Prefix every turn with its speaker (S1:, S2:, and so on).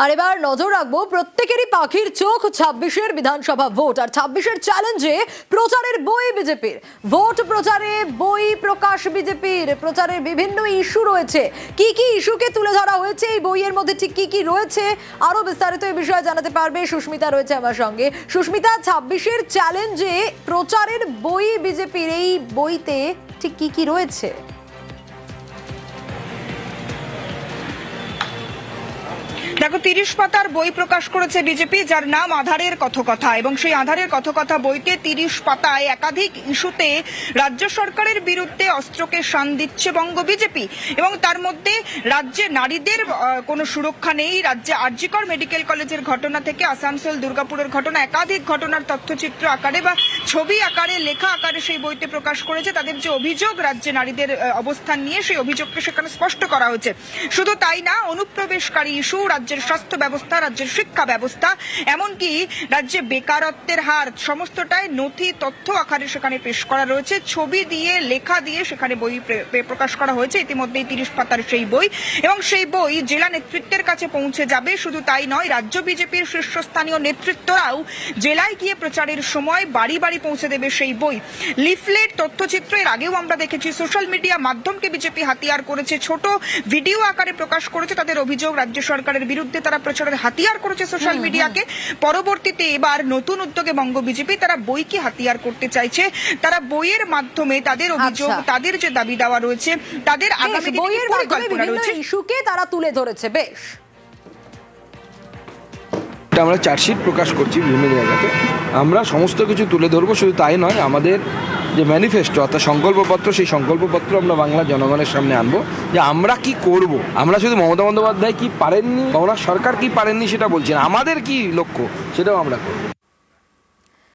S1: আর এবার নজর রাখবো প্রত্যেকেরই পাখির চোখ ২৬-এর বিধানসভা ভোট আর ২৬-এর চ্যালেঞ্জে প্রচারের বই বিজেপির। ভোট প্রচারে বই প্রকাশ বিজেপির। প্রচারের বিভিন্ন ইস্যু রয়েছে। কি কি ইস্যুকে তুলে ধরা হয়েছে এই বইয়ের মধ্যে, ঠিক কি কি রয়েছে, আরো বিস্তারিত এই বিষয়ে জানাতে পারবে সুস্মিতা রয়েছে আমার সঙ্গে। সুস্মিতা, ২৬-এর চ্যালেঞ্জে প্রচারের বই বিজেপির, এই বইতে ঠিক কি কি রয়েছে?
S2: দেখো, ৩০ পাতার বই প্রকাশ করেছে বিজেপি, যার নাম আধারের কথকথা। এবং সেই আধারের কথকথা বইতে ৩০ পাতায় একাধিক ইস্যুতে রাজ্য সরকারের বিরুদ্ধে অস্ত্রকে শান দিচ্ছে বঙ্গ বিজেপি। এবং তার মধ্যে রাজ্যে নারীদের কোনো সুরক্ষা নেই। রাজ্যে আরজিকর মেডিকেল কলেজের ঘটনা থেকে আসানসোল দুর্গাপুরের ঘটনা, একাধিক ঘটনার তথ্যচিত্র আকারে বা ছবি আকারে, লেখা আকারে সেই বইতে প্রকাশ করেছে। তাদের যে অভিযোগ রাজ্যে নারীদের অবস্থান নিয়ে, সেই অভিযোগকে সেখানে স্পষ্ট করা হয়েছে। শুধু তাই না, অনুপ্রবেশকারী ইস্যু, রাজ্যের স্বাস্থ্য ব্যবস্থা, রাজ্যের শিক্ষা ব্যবস্থা, এমনকি রাজ্যে বেকারত্বের হার, সমস্তটাই নথি তথ্য আকারে সেখানে পেশ করা রয়েছে। ছবি দিয়ে, লেখা দিয়ে সেখানে বই প্রকাশ করা হয়েছে ইতিমধ্যেই ৩০ পাতার সেই বই। এবং সেই বই জেলা নেতৃত্বের কাছে পৌঁছে যাবে। শুধু তাই নয়, রাজ্য বিজেপির শীর্ষস্থানীয় নেতৃত্বরাও জেলায় গিয়ে প্রচারের সময় বাড়ি বাড়ি পৌঁছে দেবে সেই বই। লিফলেট, তথ্যচিত্র এর আগেও আমরা দেখেছি। সোশ্যাল মিডিয়া মাধ্যমকে বিজেপি হাতিয়ার করেছে, ছোট ভিডিও আকারে প্রকাশ করেছে তাদের অভিযোগ। রাজ্য সরকারের বিরুদ্ধে তারা প্রচারের হাতিয়ার করেছে সোশ্যাল মিডিয়াকে। পরবর্তীতে এবার নতুন উদ্যোগে বঙ্গ বিজেপি তারা বইকে হাতিয়ার করতে চাইছে। তারা বইয়ের মাধ্যমে তাদের অভিযোগ, তাদের যে দাবি দেওয়া রয়েছে, তাদের আগামী দিনের পরিকল্পনা রয়েছে,
S1: ইস্যুকে তারা তুলে ধরেছে। বেশ,
S3: আমরা চার্জশিট প্রকাশ করছি বিভিন্ন জায়গাতে, আমরা সমস্ত কিছু তুলে ধরবো। শুধু তাই নয়, আমাদের যে ম্যানিফেস্টো অর্থাৎ সংকল্পপত্র, সেই সংকল্পপত্র আমরা বাংলা জনগণের সামনে আনবো যে আমরা কি করব। আমরা শুধু মমতা বন্দ্যোপাধ্যায় কি পারেননি, ওনার সরকার কি পারেননি সেটা বলছি না, আমাদের কি লক্ষ্য সেটাও আমরা করবো।